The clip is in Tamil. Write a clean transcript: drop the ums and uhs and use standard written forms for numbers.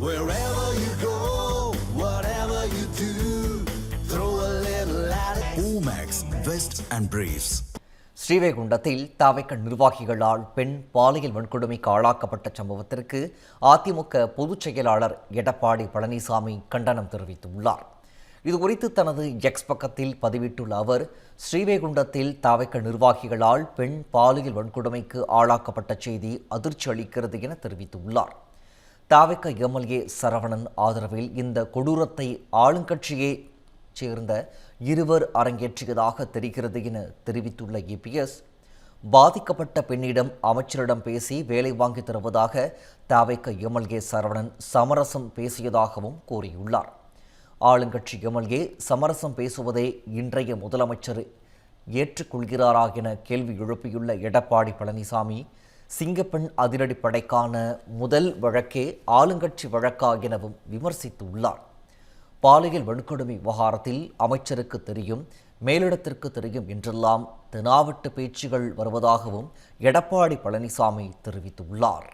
Wherever you go, whatever you do, throw a little at it. Omax, Vest and Briefs. ஸ்ரீவைகுண்டத்தில் தவிக நிர்வாகிகளால் பெண் பாலியல் வன்கொடுமைக்கு ஆளாக்கப்பட்ட சம்பவத்திற்கு அதிமுக பொதுச் செயலாளர் எடப்பாடி பழனிசாமி கண்டனம் தெரிவித்துள்ளார். இதுகுறித்து தனது எக்ஸ் பக்கத்தில் பதிவிட்டுள்ள அவர், ஸ்ரீவைகுண்டத்தில் தவிக நிர்வாகிகளால் பெண் பாலியல் வன்கொடுமைக்கு ஆளாக்கப்பட்ட செய்தி அதிர்ச்சி அளிக்கிறது என தெரிவித்துள்ளார். தவிக எம்எல்ஏ சரவணன் ஆதரவில் இந்த கொடூரத்தை ஆளுங்கட்சியே சேர்ந்த இருவர் அரங்கேற்றியதாக தெரிகிறது என தெரிவித்துள்ள இபிஎஸ், பாதிக்கப்பட்ட பெண்ணிடம் அமைச்சரிடம் பேசி வேலை வாங்கி தருவதாக தவிக எம்எல்ஏ சரவணன் சமரசம் பேசியதாகவும் கூறியுள்ளார். ஆளுங்கட்சி எம்எல்ஏ சமரசம் பேசுவதை இன்றைய முதலமைச்சர் ஏற்றுக்கொள்கிறாரா என கேள்வி எழுப்பியுள்ள எடப்பாடி பழனிசாமி, சிங்கப்பெண் அதிரடிப்படைக்கான முதல் வழக்கே ஆளுங்கட்சி வழக்கா எனவும் விமர்சித்துள்ளார். பாலியல் வன்கொடுமை விவகாரத்தில் அமைச்சருக்கு தெரியும், மேலிடத்திற்கு தெரியும் என்றெல்லாம் தெனாவட்டு பேச்சுகள் வருவதாகவும் எடப்பாடி பழனிசாமி தெரிவித்துள்ளார்.